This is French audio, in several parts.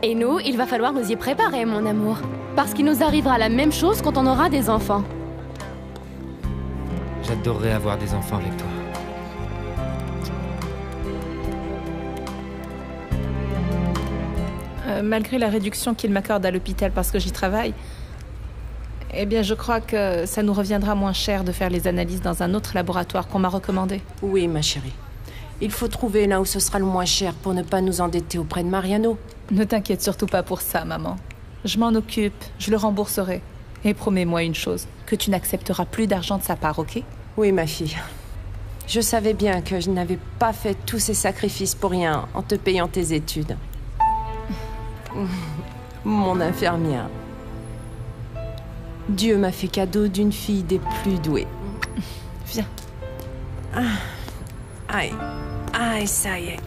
Et nous, il va falloir nous y préparer, mon amour. Parce qu'il nous arrivera la même chose quand on aura des enfants. J'adorerais avoir des enfants avec toi. Malgré la réduction qu'il m'accorde à l'hôpital parce que j'y travaille, eh bien, je crois que ça nous reviendra moins cher de faire les analyses dans un autre laboratoire qu'on m'a recommandé. Oui, ma chérie. Il faut trouver là où ce sera le moins cher pour ne pas nous endetter auprès de Mariano. Ne t'inquiète surtout pas pour ça, maman. Je m'en occupe, je le rembourserai. Et promets-moi une chose, que tu n'accepteras plus d'argent de sa part, ok? Oui, ma fille. Je savais bien que je n'avais pas fait tous ces sacrifices pour rien en te payant tes études. Mon infirmière. Dieu m'a fait cadeau d'une fille des plus douées. Viens. Aïe. Aïe, ça y est.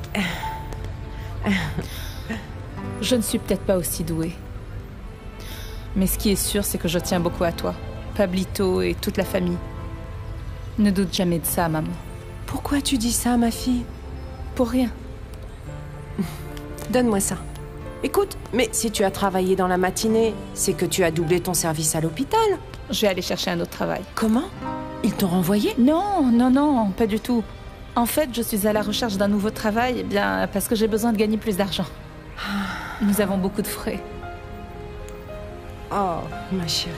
Je ne suis peut-être pas aussi douée. Mais ce qui est sûr, c'est que je tiens beaucoup à toi. Pablito et toute la famille. Ne doute jamais de ça, maman. Pourquoi tu dis ça, ma fille? Pour rien. Donne-moi ça. Écoute, mais si tu as travaillé dans la matinée, c'est que tu as doublé ton service à l'hôpital. Je vais aller chercher un autre travail. Comment? Ils t'ont renvoyé? Non, pas du tout. En fait, je suis à la recherche d'un nouveau travail, eh bien, parce que j'ai besoin de gagner plus d'argent. Nous avons beaucoup de frais. Oh, ma chérie.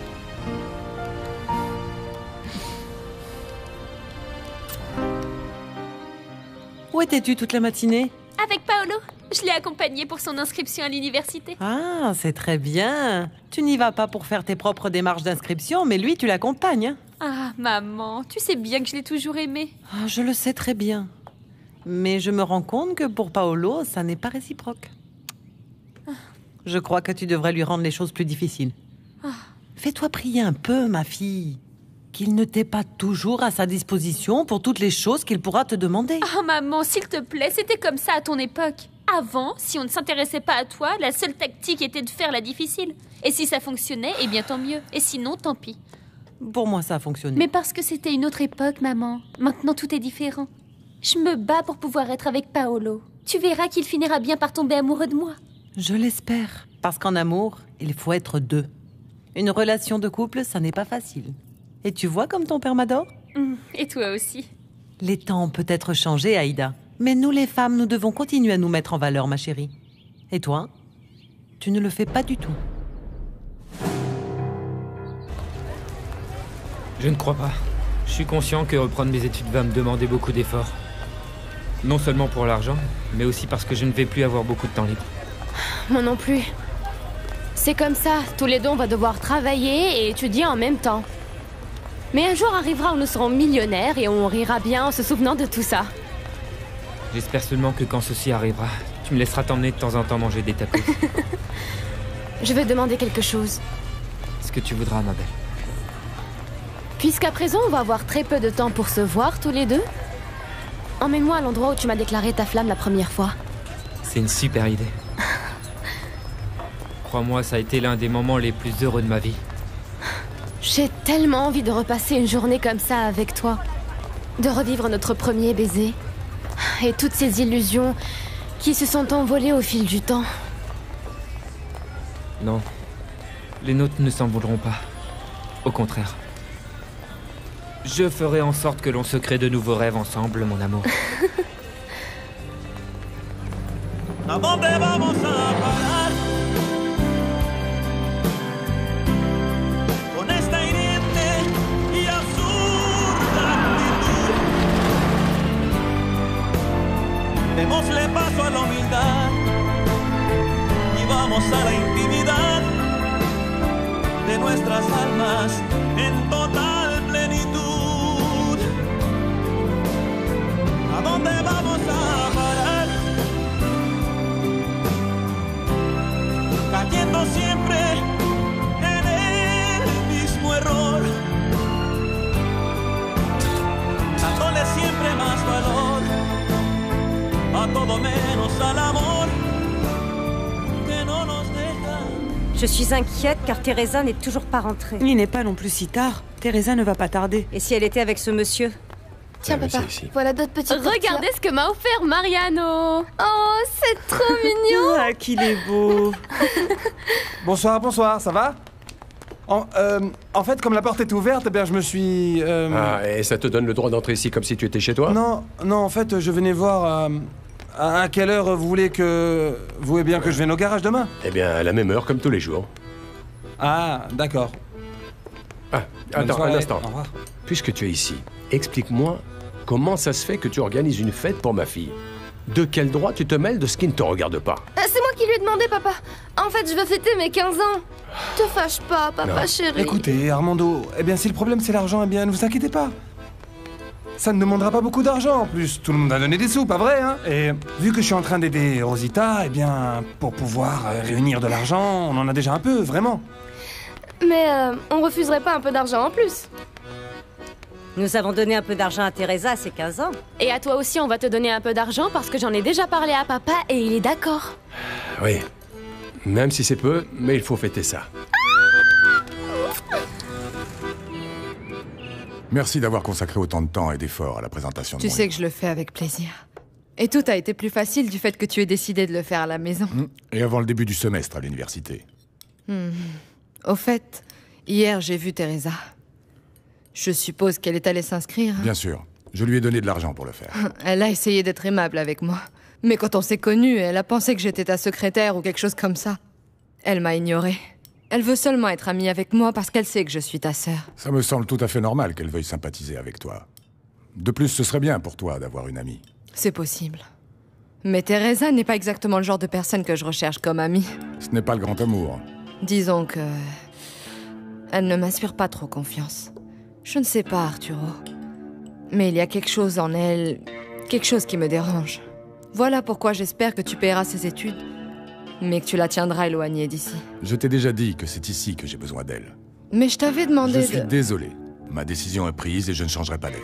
Où étais-tu toute la matinée? Avec Paolo. Je l'ai accompagné pour son inscription à l'université. Ah, c'est très bien. Tu n'y vas pas pour faire tes propres démarches d'inscription, mais lui, tu l'accompagnes. Hein? Ah, maman, tu sais bien que je l'ai toujours aimé. Ah, je le sais très bien. Mais je me rends compte que pour Paolo, ça n'est pas réciproque. Je crois que tu devrais lui rendre les choses plus difficiles. Fais-toi prier un peu, ma fille. Qu'il ne t'ait pas toujours à sa disposition pour toutes les choses qu'il pourra te demander. Oh, maman, s'il te plaît, c'était comme ça à ton époque. Avant, si on ne s'intéressait pas à toi, la seule tactique était de faire la difficile. Et si ça fonctionnait, eh bien tant mieux. Et sinon, tant pis. Pour moi, ça a fonctionné. Mais parce que c'était une autre époque, maman. Maintenant, tout est différent. Je me bats pour pouvoir être avec Paolo. Tu verras qu'il finira bien par tomber amoureux de moi. Je l'espère. Parce qu'en amour, il faut être deux. Une relation de couple, ça n'est pas facile. Et tu vois comme ton père m'adore? Et toi aussi. Les temps ont peut-être changé, Aïda. Mais nous, les femmes, nous devons continuer à nous mettre en valeur, ma chérie. Et toi? Tu ne le fais pas du tout. Je ne crois pas. Je suis conscient que reprendre mes études va me demander beaucoup d'efforts. Non seulement pour l'argent, mais aussi parce que je ne vais plus avoir beaucoup de temps libre. Moi non plus. C'est comme ça, tous les deux on va devoir travailler et étudier en même temps. Mais un jour arrivera où nous serons millionnaires et on rira bien en se souvenant de tout ça. J'espère seulement que quand ceci arrivera, tu me laisseras t'emmener de temps en temps manger des tacos. Je vais demander quelque chose. Ce que tu voudras, ma belle. Puisqu'à présent on va avoir très peu de temps pour se voir tous les deux, emmène-moi à l'endroit où tu m'as déclaré ta flamme la première fois. C'est une super idée. Crois-moi, ça a été l'un des moments les plus heureux de ma vie. J'ai tellement envie de repasser une journée comme ça avec toi. De revivre notre premier baiser. Et toutes ces illusions qui se sont envolées au fil du temps. Non. Les nôtres ne s'envoleront pas. Au contraire. Je ferai en sorte que l'on se crée de nouveaux rêves ensemble, mon amour. ¿A dónde vamos a parar? Con esta hiriente y absurda actitud. Démosle paso a la humildad y vamos a la intimidad de nuestras almas en total plenitud. ¿A dónde vamos a parar? Cayendo siempre en el mismo error, dándole siempre más valor a todo menos al amor que no nos deja. Je suis inquiète car Teresa n'est toujours pas rentrée. Il n'est pas non plus si tard. Teresa ne va pas tarder. Et si elle était avec ce monsieur? Tiens, mais papa, c'est ici. voilà d'autres petites Regardez ce que m'a offert Mariano. Oh, c'est trop mignon. Ah, qu'il est beau. Bonsoir, ça va en fait, comme la porte est ouverte, eh bien, je me suis... Ah, et ça te donne le droit d'entrer ici comme si tu étais chez toi? Non, en fait, je venais voir à quelle heure vous voulez que... Vous voulez bien que je vienne au garage demain? Eh bien, à la même heure, comme tous les jours. Ah, d'accord. Ah, Bonne attends, soirée. un instant. Au revoir. Puisque tu es ici, explique-moi comment ça se fait que tu organises une fête pour ma fille. De quel droit tu te mêles de ce qui ne te regarde pas? C'est moi qui lui ai demandé, papa. En fait, je veux fêter mes 15 ans. Te fâche pas, papa Non. chéri. Écoutez, Armando, eh bien, si le problème c'est l'argent, eh bien, ne vous inquiétez pas. Ça ne demandera pas beaucoup d'argent, en plus. Tout le monde a donné des sous, pas vrai, hein? Et vu que je suis en train d'aider Rosita, eh bien, pour pouvoir réunir de l'argent, on en a déjà un peu, vraiment. Mais on refuserait pas un peu d'argent en plus. Nous avons donné un peu d'argent à Teresa à ses 15 ans. Et à toi aussi, on va te donner un peu d'argent parce que j'en ai déjà parlé à papa et il est d'accord. Oui. Même si c'est peu, mais il faut fêter ça. Merci d'avoir consacré autant de temps et d'efforts à la présentation de Tu mon sais que je le fais avec plaisir. Et tout a été plus facile du fait que tu aies décidé de le faire à la maison. livre. Et avant le début du semestre à l'université. Au fait, hier j'ai vu Teresa. Je suppose qu'elle est allée s'inscrire. Bien sûr. Je lui ai donné de l'argent pour le faire. Elle a essayé d'être aimable avec moi. Mais quand on s'est connus, elle a pensé que j'étais ta secrétaire ou quelque chose comme ça. Elle m'a ignorée. Elle veut seulement être amie avec moi parce qu'elle sait que je suis ta sœur. Ça me semble tout à fait normal qu'elle veuille sympathiser avec toi. De plus, ce serait bien pour toi d'avoir une amie. C'est possible. Mais Teresa n'est pas exactement le genre de personne que je recherche comme amie. Ce n'est pas le grand amour. Disons que... elle ne m'inspire pas trop confiance. Je ne sais pas, Arturo. Mais il y a quelque chose en elle... quelque chose qui me dérange. Voilà pourquoi j'espère que tu paieras ses études. Mais que tu la tiendras éloignée d'ici. Je t'ai déjà dit que c'est ici que j'ai besoin d'elle. Mais je t'avais demandé Je suis de... désolé. Ma décision est prise et je ne changerai pas d'avis.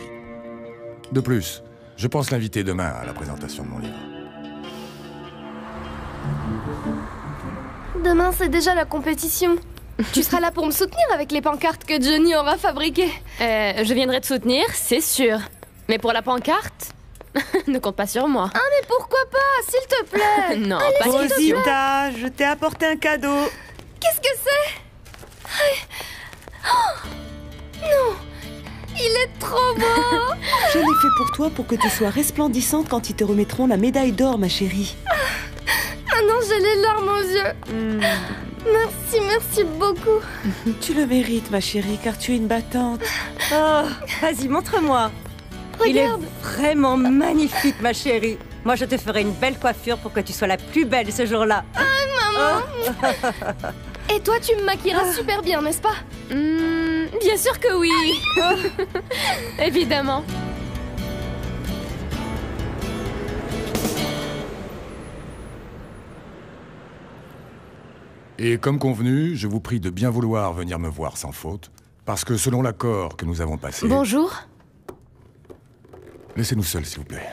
De plus, je pense l'inviter demain à la présentation de mon livre. Demain, c'est déjà la compétition. Tu seras là pour me soutenir avec les pancartes que Johnny aura fabriquées. Je viendrai te soutenir, c'est sûr. Mais pour la pancarte, ne compte pas sur moi. Ah, mais pourquoi pas, s'il te plaît. Non, pas question. Rosita, je t'ai apporté un cadeau. Qu'est-ce que c'est? Oh, non, il est trop beau. Je l'ai fait pour toi pour que tu sois resplendissante quand ils te remettront la médaille d'or, ma chérie. Maintenant, j'ai les larmes aux yeux. Merci beaucoup. Tu le mérites, ma chérie, car tu es une battante. Oh, vas-y, montre-moi. Il est Regarde. vraiment magnifique, ma chérie. Moi, je te ferai une belle coiffure pour que tu sois la plus belle ce jour-là. Et toi, tu me maquilleras super bien, n'est-ce pas? Bien sûr que oui. Évidemment. Et comme convenu, je vous prie de bien vouloir venir me voir sans faute, parce que selon l'accord que nous avons passé... Bonjour. Laissez-nous seuls, s'il vous plaît.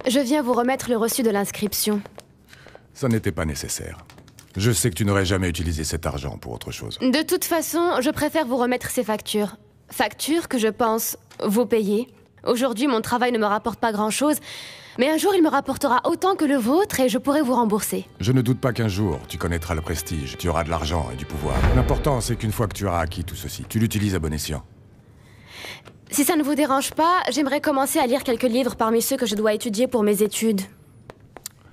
Je viens vous remettre le reçu de l'inscription. Ça n'était pas nécessaire. Je sais que tu n'aurais jamais utilisé cet argent pour autre chose. De toute façon, je préfère vous remettre ces factures. Factures que je pense vous payer. Aujourd'hui, mon travail ne me rapporte pas grand-chose, mais un jour, il me rapportera autant que le vôtre et je pourrai vous rembourser. Je ne doute pas qu'un jour, tu connaîtras le prestige, tu auras de l'argent et du pouvoir. L'important, c'est qu'une fois que tu auras acquis tout ceci, tu l'utilises à bon escient. Si ça ne vous dérange pas, j'aimerais commencer à lire quelques livres parmi ceux que je dois étudier pour mes études.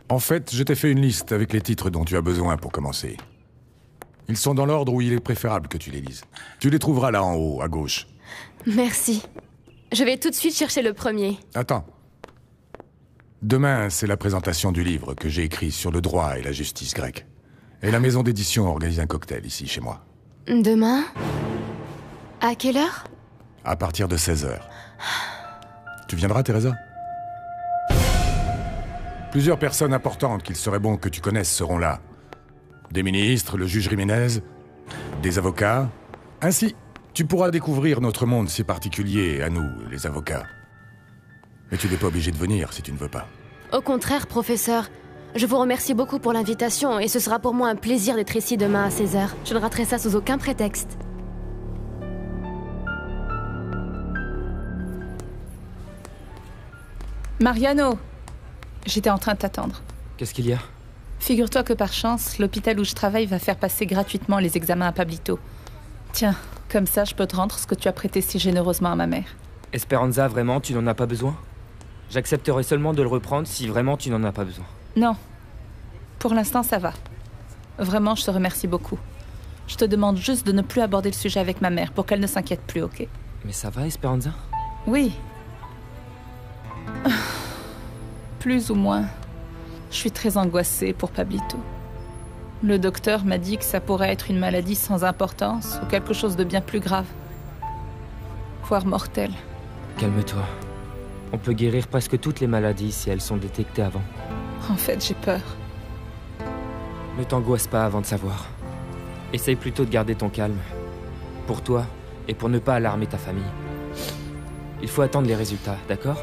En fait, je t'ai fait une liste avec les titres dont tu as besoin pour commencer. Ils sont dans l'ordre où il est préférable que tu les lises. Tu les trouveras là en haut, à gauche. Merci. Je vais tout de suite chercher le premier. Attends. Demain, c'est la présentation du livre que j'ai écrit sur le droit et la justice grecque. Et la maison d'édition organise un cocktail ici, chez moi. Demain? À quelle heure? À partir de 16h. Tu viendras, Teresa? Plusieurs personnes importantes qu'il serait bon que tu connaisses seront là. Des ministres, le juge Jiménez, des avocats. Ainsi, tu pourras découvrir notre monde si particulier à nous, les avocats. Mais tu n'es pas obligé de venir si tu ne veux pas. Au contraire, professeur. Je vous remercie beaucoup pour l'invitation et ce sera pour moi un plaisir d'être ici demain à 16h. Je ne raterai ça sous aucun prétexte. Mariano! J'étais en train de t'attendre. Qu'est-ce qu'il y a? Figure-toi que par chance, l'hôpital où je travaille va faire passer gratuitement les examens à Pablito. Tiens, comme ça, je peux te rendre ce que tu as prêté si généreusement à ma mère. Esperanza, vraiment, tu n'en as pas besoin? J'accepterai seulement de le reprendre si vraiment tu n'en as pas besoin. Non. Pour l'instant, ça va. Vraiment, je te remercie beaucoup. Je te demande juste de ne plus aborder le sujet avec ma mère pour qu'elle ne s'inquiète plus, ok? Mais ça va, Esperanza? Oui. Plus ou moins. Je suis très angoissée pour Pablito. Le docteur m'a dit que ça pourrait être une maladie sans importance ou quelque chose de bien plus grave. Voire mortel. Calme-toi. On peut guérir presque toutes les maladies si elles sont détectées avant. En fait, j'ai peur. Ne t'angoisse pas avant de savoir. Essaye plutôt de garder ton calme. Pour toi, et pour ne pas alarmer ta famille. Il faut attendre les résultats, d'accord?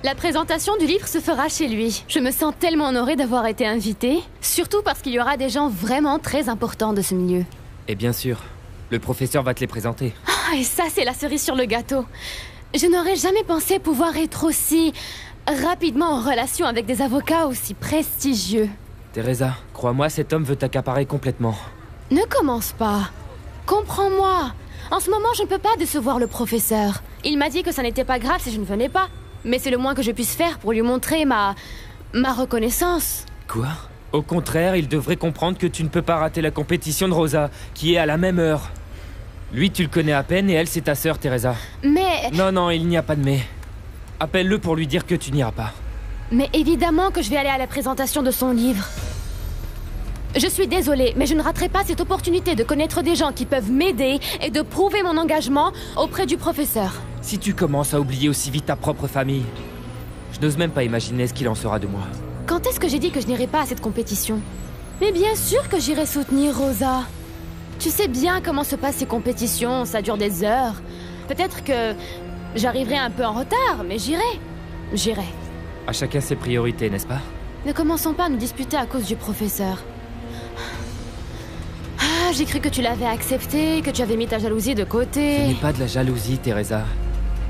La présentation du livre se fera chez lui. Je me sens tellement honorée d'avoir été invitée, surtout parce qu'il y aura des gens vraiment très importants de ce milieu. Et bien sûr, le professeur va te les présenter. Ah, et ça, c'est la cerise sur le gâteau. Je n'aurais jamais pensé pouvoir être aussi rapidement en relation avec des avocats aussi prestigieux. Teresa, crois-moi, cet homme veut t'accaparer complètement. Ne commence pas. Comprends-moi. En ce moment, je ne peux pas décevoir le professeur. Il m'a dit que ça n'était pas grave si je ne venais pas. Mais c'est le moins que je puisse faire pour lui montrer ma reconnaissance. Quoi? Au contraire, il devrait comprendre que tu ne peux pas rater la compétition de Rosa, qui est à la même heure. Lui, tu le connais à peine et elle, c'est ta sœur, Teresa. Mais... Non, il n'y a pas de mais. Appelle-le pour lui dire que tu n'iras pas. Mais évidemment que je vais aller à la présentation de son livre. Je suis désolée, mais je ne raterai pas cette opportunité de connaître des gens qui peuvent m'aider et de prouver mon engagement auprès du professeur. Si tu commences à oublier aussi vite ta propre famille, je n'ose même pas imaginer ce qu'il en sera de moi. Quand est-ce que j'ai dit que je n'irai pas à cette compétition? Mais bien sûr que j'irai soutenir Rosa. Tu sais bien comment se passent ces compétitions, ça dure des heures. Peut-être que j'arriverai un peu en retard, mais j'irai. À chacun ses priorités, n'est-ce pas? Ne commençons pas à nous disputer à cause du professeur. Ah, j'ai cru que tu l'avais accepté, que tu avais mis ta jalousie de côté. Ce n'est pas de la jalousie, Teresa.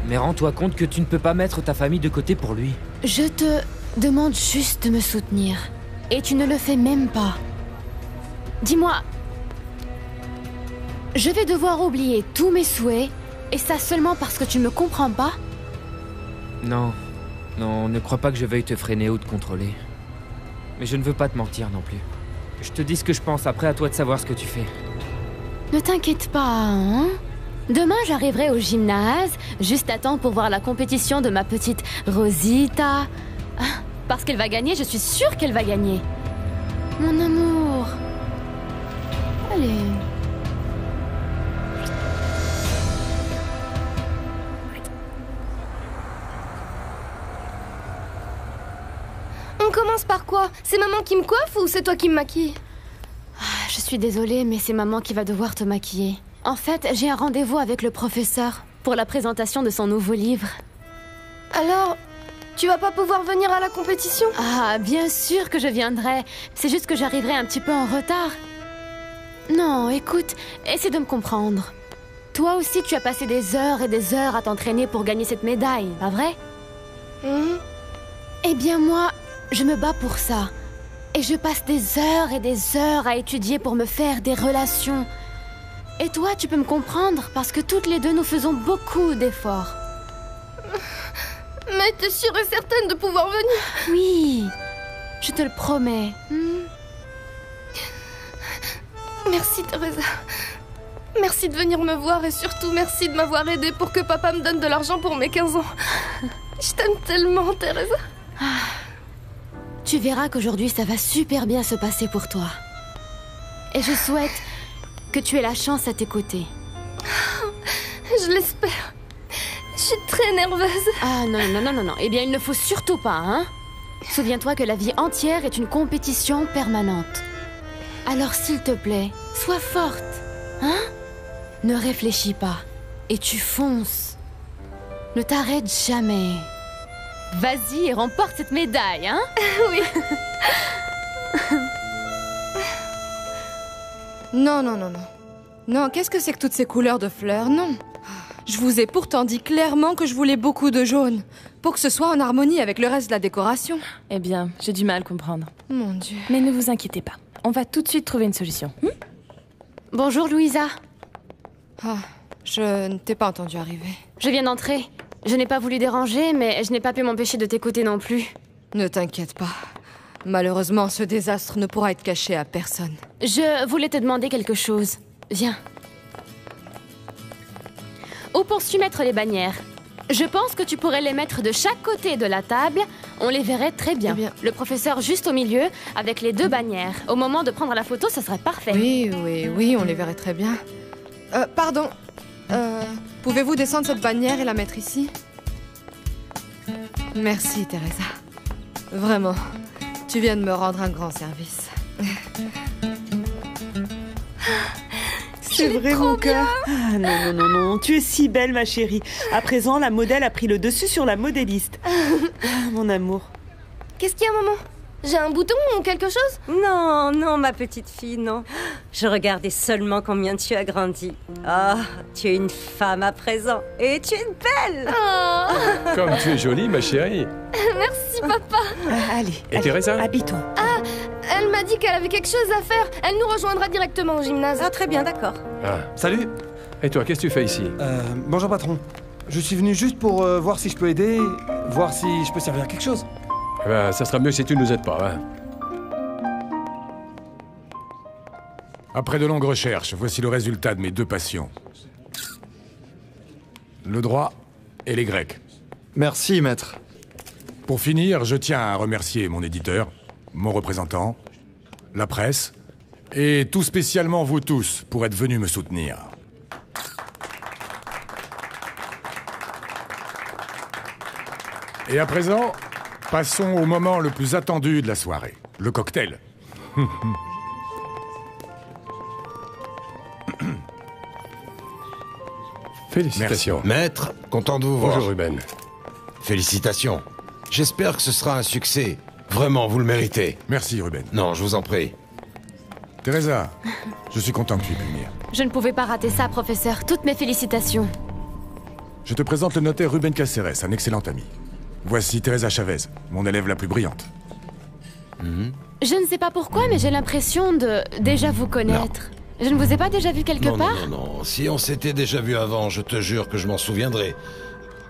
Mais rends-toi compte que tu ne peux pas mettre ta famille de côté pour lui. Je te demande juste de me soutenir. Et tu ne le fais même pas. Dis-moi... Je vais devoir oublier tous mes souhaits, et ça seulement parce que tu ne me comprends pas? Non, ne crois pas que je veuille te freiner ou te contrôler. Mais je ne veux pas te mentir non plus. Je te dis ce que je pense, après à toi de savoir ce que tu fais. Ne t'inquiète pas, hein? Demain, j'arriverai au gymnase, juste à temps pour voir la compétition de ma petite Rosita. Parce qu'elle va gagner, je suis sûre qu'elle va gagner. Mon amour. Allez. On commence par quoi? C'est maman qui me coiffe ou c'est toi qui me maquille? Je suis désolée, mais c'est maman qui va devoir te maquiller. En fait, j'ai un rendez-vous avec le professeur pour la présentation de son nouveau livre. Alors, tu vas pas pouvoir venir à la compétition? Ah, bien sûr que je viendrai. C'est juste que j'arriverai un petit peu en retard. Non, écoute, essaie de me comprendre. Toi aussi, tu as passé des heures et des heures à t'entraîner pour gagner cette médaille, pas vrai? Eh bien moi, je me bats pour ça. Et je passe des heures et des heures à étudier pour me faire des relations. Et toi, tu peux me comprendre parce que toutes les deux, nous faisons beaucoup d'efforts. Mais t'es sûre et certaine de pouvoir venir? Oui, je te le promets. Merci, Teresa. Merci de venir me voir et surtout merci de m'avoir aidée pour que papa me donne de l'argent pour mes 15 ans. Je t'aime tellement, Teresa. Tu verras qu'aujourd'hui, ça va super bien se passer pour toi. Et je souhaite que tu aies la chance à tes côtés. Je l'espère. Je suis très nerveuse. Ah non. Eh bien, il ne faut surtout pas, hein? Souviens-toi que la vie entière est une compétition permanente. Alors, s'il te plaît, sois forte, hein? Ne réfléchis pas. Et tu fonces. Ne t'arrête jamais. Vas-y et remporte cette médaille, hein? Oui. Non, non, non, non. Non, qu'est-ce que c'est que toutes ces couleurs de fleurs? Non. Je vous ai pourtant dit clairement que je voulais beaucoup de jaune, pour que ce soit en harmonie avec le reste de la décoration. Eh bien, j'ai du mal à comprendre. Mon Dieu. Mais ne vous inquiétez pas, on va tout de suite trouver une solution. Bonjour, Louisa. Ah, je ne t'ai pas entendu arriver. Je viens d'entrer. Je n'ai pas voulu déranger, mais je n'ai pas pu m'empêcher de t'écouter non plus. Ne t'inquiète pas. Malheureusement, ce désastre ne pourra être caché à personne. Je voulais te demander quelque chose. Viens. Où penses-tu mettre les bannières? Je pense que tu pourrais les mettre de chaque côté de la table. On les verrait très bien. Le professeur juste au milieu, avec les deux bannières. Au moment de prendre la photo, ça serait parfait. Oui, on les verrait très bien. Pardon. Pouvez-vous descendre cette bannière et la mettre ici? Merci, Teresa. Vraiment, tu viens de me rendre un grand service. C'est vrai, mon cœur. Ah, non, non, non, non. Tu es si belle, ma chérie. À présent, la modèle a pris le dessus sur la modéliste. Ah, mon amour. Qu'est-ce qu'il y a, maman? J'ai un bouton ou quelque chose? Non, non, ma petite fille, non. Je regardais seulement combien tu as grandi. Ah, tu es une femme à présent. Et tu es belle. Oh. Comme tu es jolie, ma chérie. Merci, papa. Allez, Et Teresa? habitons. Ah, elle m'a dit qu'elle avait quelque chose à faire. Elle nous rejoindra directement au gymnase. Ah, très bien, d'accord. Ah. Salut. Et toi, qu'est-ce que tu fais ici? Bonjour, patron. Je suis venu juste pour voir si je peux aider, voir si je peux servir à quelque chose. Ben, ça sera mieux si tu nous aides pas, hein. Après de longues recherches, voici le résultat de mes deux passions. Le droit et les Grecs. Merci, maître. Pour finir, je tiens à remercier mon éditeur, mon représentant, la presse, et tout spécialement vous tous pour être venus me soutenir. Et à présent, passons au moment le plus attendu de la soirée, le cocktail. Félicitations. Maître, content de vous voir. Bonjour, Ruben. Félicitations. J'espère que ce sera un succès. Vraiment, vous le méritez. Merci, Ruben. Non, je vous en prie. Teresa, je suis content que tu aies pu venir. Je ne pouvais pas rater ça, professeur. Toutes mes félicitations. Je te présente le notaire Ruben Caceres, un excellent ami. Voici Teresa Chavez, mon élève la plus brillante. Je ne sais pas pourquoi, mais j'ai l'impression de déjà vous connaître. Je ne vous ai pas déjà vu quelque part? Non. Si on s'était déjà vu avant, je te jure que je m'en souviendrai.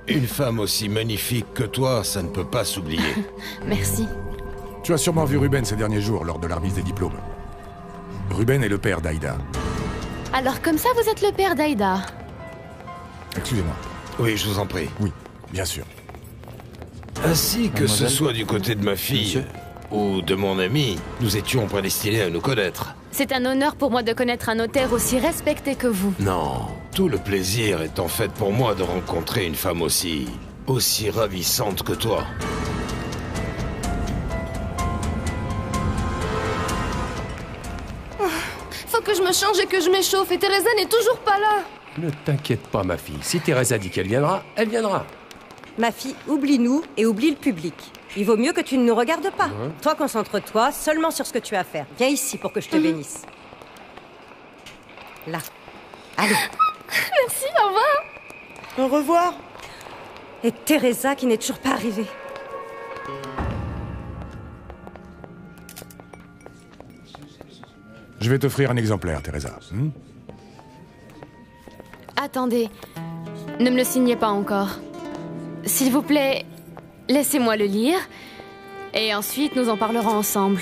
Une femme aussi magnifique que toi, ça ne peut pas s'oublier. Merci. Tu as sûrement vu Ruben ces derniers jours lors de la remise des diplômes. Ruben est le père d'Aïda. Alors comme ça, vous êtes le père d'Aïda. Excusez-moi. Oui, je vous en prie. Oui, bien sûr. Ainsi que ce soit du côté de ma fille ou de mon ami, nous étions prédestinés à nous connaître. C'est un honneur pour moi de connaître un notaire aussi respecté que vous. Non, tout le plaisir est en fait pour moi de rencontrer une femme aussi ravissante que toi. Faut que je me change et que je m'échauffe, et Teresa n'est toujours pas là. Ne t'inquiète pas, ma fille. Si Teresa dit qu'elle viendra, elle viendra. Ma fille, oublie-nous et oublie le public. Il vaut mieux que tu ne nous regardes pas. Toi, concentre-toi seulement sur ce que tu as à faire. Viens ici pour que je te bénisse. Là. Allez. Merci, au revoir. Au revoir. Et Teresa qui n'est toujours pas arrivée. Je vais t'offrir un exemplaire, Teresa. Attendez, ne me le signez pas encore. S'il vous plaît, laissez-moi le lire, et ensuite nous en parlerons ensemble.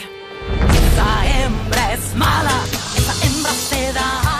Esa hembra es mala, esa hembra se da